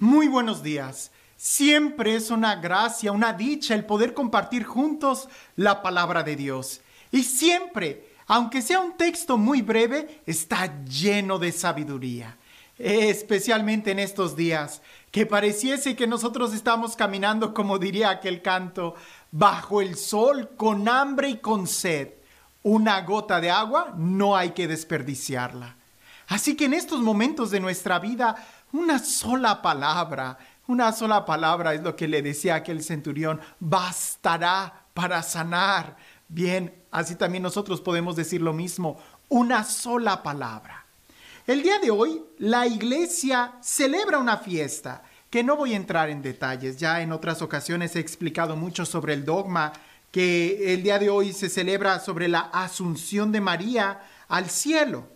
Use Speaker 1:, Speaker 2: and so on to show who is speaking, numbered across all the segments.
Speaker 1: Muy buenos días. Siempre es una gracia, una dicha el poder compartir juntos la palabra de Dios. Y siempre, aunque sea un texto muy breve, está lleno de sabiduría. Especialmente en estos días, que pareciese que nosotros estamos caminando, como diría aquel canto, bajo el sol, con hambre y con sed. Una gota de agua no hay que desperdiciarla. Así que en estos momentos de nuestra vida, una sola palabra es lo que le decía aquel centurión, bastará para sanar. Bien, así también nosotros podemos decir lo mismo, una sola palabra. El día de hoy, la iglesia celebra una fiesta, que no voy a entrar en detalles. Ya en otras ocasiones he explicado mucho sobre el dogma que el día de hoy se celebra sobre la asunción de María al cielo.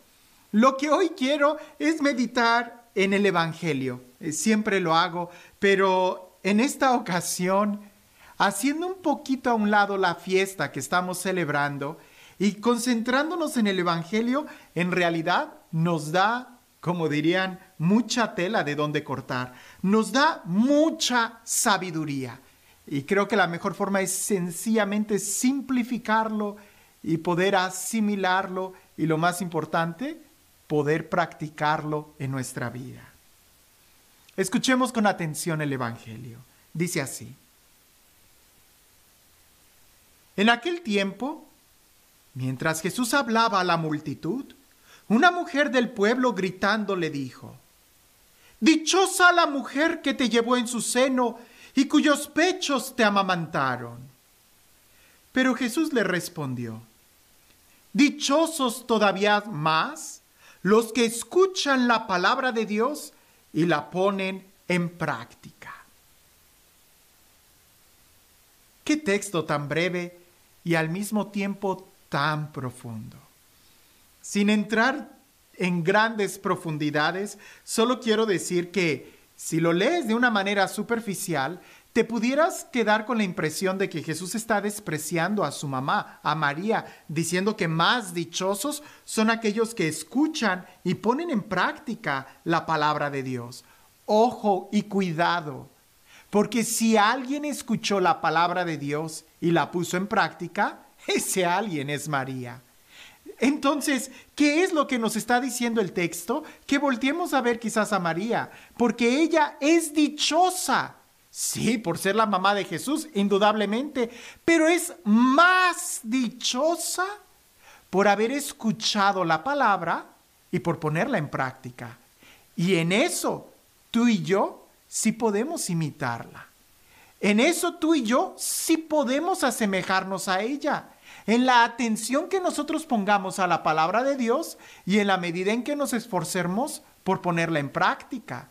Speaker 1: Lo que hoy quiero es meditar en el Evangelio. Siempre lo hago, pero en esta ocasión, haciendo un poquito a un lado la fiesta que estamos celebrando y concentrándonos en el Evangelio, en realidad nos da, como dirían, mucha tela de donde cortar. Nos da mucha sabiduría. Y creo que la mejor forma es sencillamente simplificarlo y poder asimilarlo y lo más importante, poder practicarlo en nuestra vida. Escuchemos con atención el Evangelio. Dice así: En aquel tiempo, mientras Jesús hablaba a la multitud, una mujer del pueblo gritando le dijo: «Dichosa la mujer que te llevó en su seno y cuyos pechos te amamantaron». Pero Jesús le respondió: «Dichosos todavía más los que escuchan la palabra de Dios y la ponen en práctica». Qué texto tan breve y al mismo tiempo tan profundo. Sin entrar en grandes profundidades, solo quiero decir que si lo lees de una manera superficial, te pudieras quedar con la impresión de que Jesús está despreciando a su mamá, a María, diciendo que más dichosos son aquellos que escuchan y ponen en práctica la palabra de Dios. Ojo y cuidado, porque si alguien escuchó la palabra de Dios y la puso en práctica, ese alguien es María. Entonces, ¿qué es lo que nos está diciendo el texto? Que volteemos a ver quizás a María, porque ella es dichosa. Sí, por ser la mamá de Jesús, indudablemente, pero es más dichosa por haber escuchado la palabra y por ponerla en práctica. Y en eso, tú y yo sí podemos imitarla. En eso tú y yo sí podemos asemejarnos a ella. En la atención que nosotros pongamos a la palabra de Dios y en la medida en que nos esforcemos por ponerla en práctica.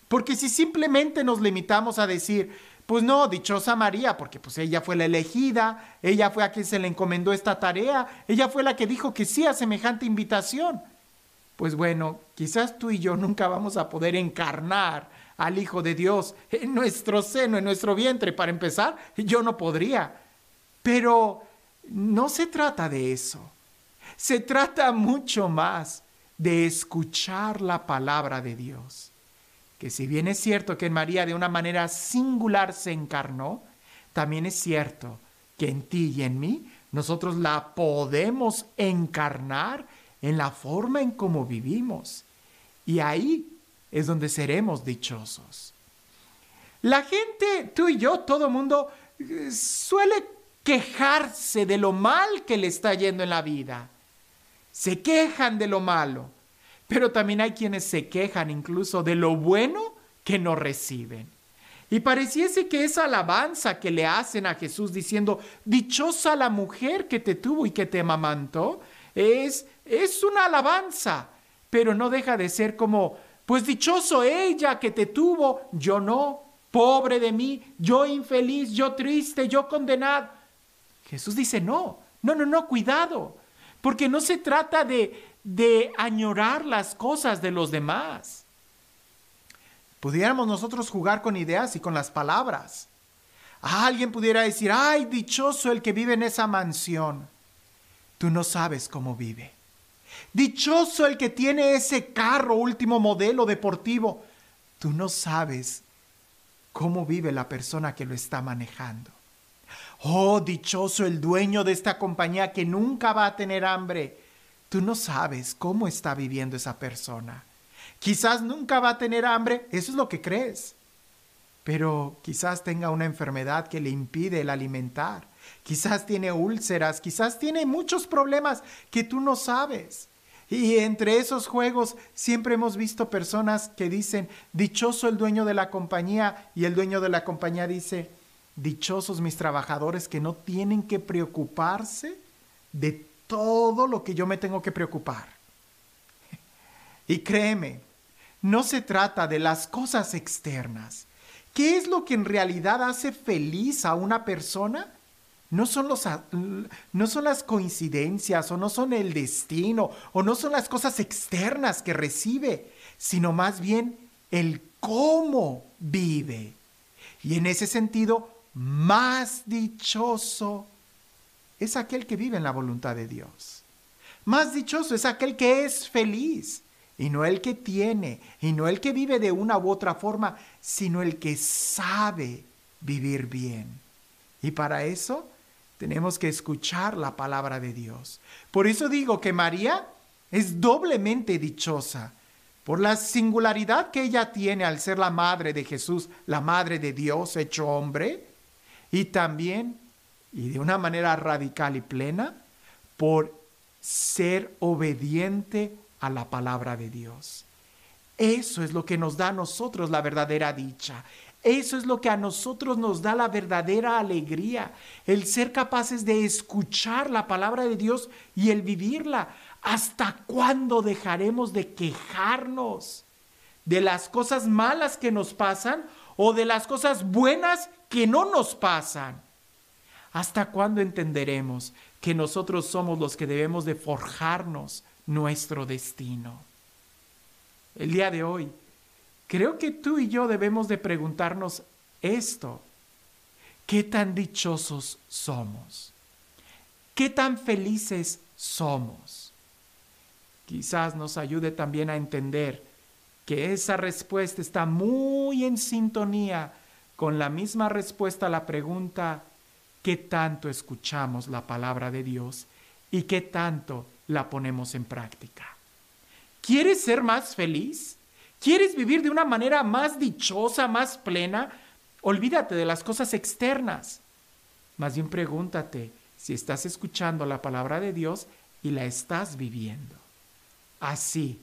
Speaker 1: Porque si simplemente nos limitamos a decir, pues no, dichosa María, porque pues ella fue la elegida, ella fue a quien se le encomendó esta tarea, ella fue la que dijo que sí a semejante invitación. Pues bueno, quizás tú y yo nunca vamos a poder encarnar al Hijo de Dios en nuestro seno, en nuestro vientre. Para empezar, yo no podría. Pero no se trata de eso. Se trata mucho más de escuchar la palabra de Dios. Que si bien es cierto que en María de una manera singular se encarnó, también es cierto que en ti y en mí nosotros la podemos encarnar en la forma en cómo vivimos. Y ahí es donde seremos dichosos. La gente, tú y yo, todo mundo suele quejarse de lo mal que le está yendo en la vida. Se quejan de lo malo. Pero también hay quienes se quejan incluso de lo bueno que no reciben. Y pareciese que esa alabanza que le hacen a Jesús diciendo, dichosa la mujer que te tuvo y que te amamantó, es una alabanza, pero no deja de ser como, pues dichoso ella que te tuvo, yo no, pobre de mí, yo infeliz, yo triste, yo condenado. Jesús dice, no, cuidado, porque no se trata de añorar las cosas de los demás. Pudiéramos nosotros jugar con ideas y con las palabras. Alguien pudiera decir, ay, dichoso el que vive en esa mansión. Tú no sabes cómo vive. Dichoso el que tiene ese carro último modelo deportivo. tú no sabes cómo vive la persona que lo está manejando. Oh, dichoso el dueño de esta compañía que nunca va a tener hambre. Tú no sabes cómo está viviendo esa persona. Quizás nunca va a tener hambre, eso es lo que crees. Pero quizás tenga una enfermedad que le impide el alimentar. Quizás tiene úlceras, quizás tiene muchos problemas que tú no sabes. Y entre esos juegos siempre hemos visto personas que dicen, dichoso el dueño de la compañía, y el dueño de la compañía dice, dichosos mis trabajadores que no tienen que preocuparse de todo lo que yo me tengo que preocupar. Y créeme, no se trata de las cosas externas. ¿Qué es lo que en realidad hace feliz a una persona? No son las coincidencias, o no son el destino, o no son las cosas externas que recibe, sino más bien el cómo vive. Y en ese sentido, más dichoso es aquel que vive en la voluntad de Dios. Más dichoso es aquel que es feliz, y no el que tiene, y no el que vive de una u otra forma, sino el que sabe vivir bien. Y para eso tenemos que escuchar la palabra de Dios. Por eso digo que María es doblemente dichosa, por la singularidad que ella tiene al ser la madre de Jesús, la madre de Dios hecho hombre, y también, y de una manera radical y plena, por ser obediente a la palabra de Dios. Eso es lo que nos da a nosotros la verdadera dicha. Eso es lo que a nosotros nos da la verdadera alegría, el ser capaces de escuchar la palabra de Dios y el vivirla. ¿Hasta cuándo dejaremos de quejarnos de las cosas malas que nos pasan o de las cosas buenas que no nos pasan? ¿Hasta cuándo entenderemos que nosotros somos los que debemos de forjarnos nuestro destino? El día de hoy, creo que tú y yo debemos de preguntarnos esto. ¿Qué tan dichosos somos? ¿Qué tan felices somos? Quizás nos ayude también a entender que esa respuesta está muy en sintonía con la misma respuesta a la pregunta, ¿qué tanto escuchamos la palabra de Dios y qué tanto la ponemos en práctica? ¿Quieres ser más feliz? ¿Quieres vivir de una manera más dichosa, más plena? Olvídate de las cosas externas. Más bien pregúntate si estás escuchando la palabra de Dios y la estás viviendo. Así,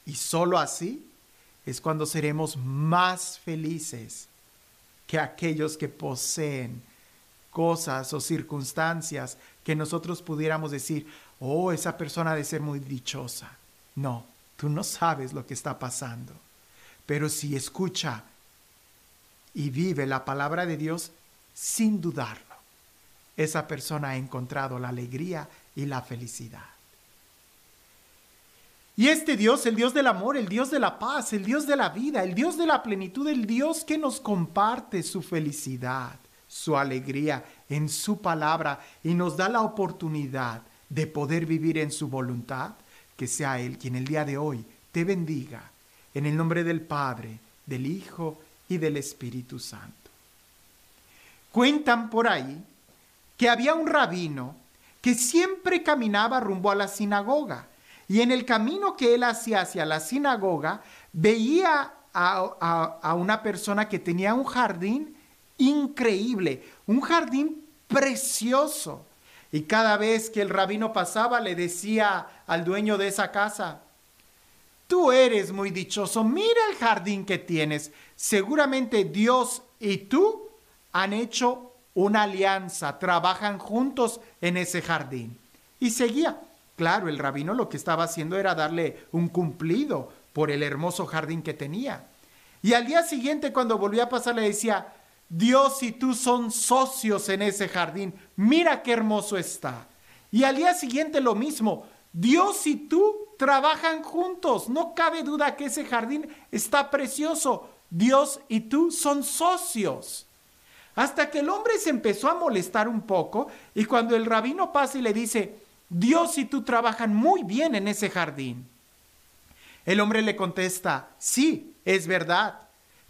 Speaker 1: y solo así, es cuando seremos más felices que aquellos que poseen cosas o circunstancias que nosotros pudiéramos decir, oh, esa persona ha de ser muy dichosa. No, tú no sabes lo que está pasando. Pero si escucha y vive la palabra de Dios sin dudarlo, esa persona ha encontrado la alegría y la felicidad. Y este Dios, el Dios del amor, el Dios de la paz, el Dios de la vida, el Dios de la plenitud, el Dios que nos comparte su felicidad, su alegría en su palabra y nos da la oportunidad de poder vivir en su voluntad, que sea Él quien el día de hoy te bendiga, en el nombre del Padre, del Hijo y del Espíritu Santo. Cuentan por ahí que había un rabino que siempre caminaba rumbo a la sinagoga, y en el camino que él hacía hacia la sinagoga veía a una persona que tenía un jardín increíble, un jardín precioso. Y cada vez que el rabino pasaba le decía al dueño de esa casa, tú eres muy dichoso, mira el jardín que tienes. Seguramente Dios y tú han hecho una alianza, trabajan juntos en ese jardín. Y seguía. Claro, el rabino lo que estaba haciendo era darle un cumplido por el hermoso jardín que tenía. Y al día siguiente, cuando volvía a pasar, le decía, Dios y tú son socios en ese jardín. Mira qué hermoso está. Y al día siguiente lo mismo. Dios y tú trabajan juntos. No cabe duda que ese jardín está precioso. Dios y tú son socios. Hasta que el hombre se empezó a molestar un poco y cuando el rabino pasa y le dice, Dios y tú trabajan muy bien en ese jardín. El hombre le contesta, sí, es verdad,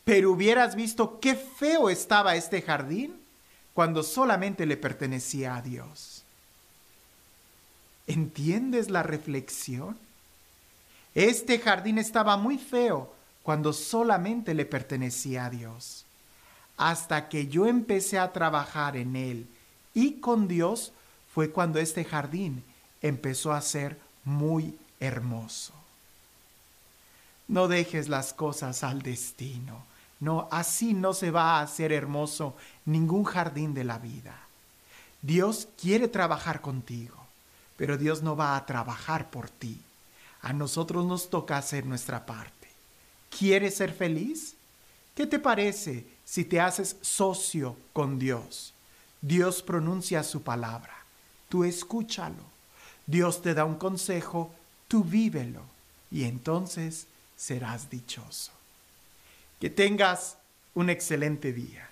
Speaker 1: pero hubieras visto qué feo estaba este jardín cuando solamente le pertenecía a Dios. ¿Entiendes la reflexión? Este jardín estaba muy feo cuando solamente le pertenecía a Dios. Hasta que yo empecé a trabajar en él y con Dios fue cuando este jardín empezó a ser muy hermoso. No dejes las cosas al destino. No, así no se va a hacer hermoso ningún jardín de la vida. Dios quiere trabajar contigo, pero Dios no va a trabajar por ti. A nosotros nos toca hacer nuestra parte. ¿Quieres ser feliz? ¿Qué te parece si te haces socio con Dios? Dios pronuncia su palabra, tú escúchalo. Dios te da un consejo, tú vívelo, y entonces serás dichoso. Que tengas un excelente día.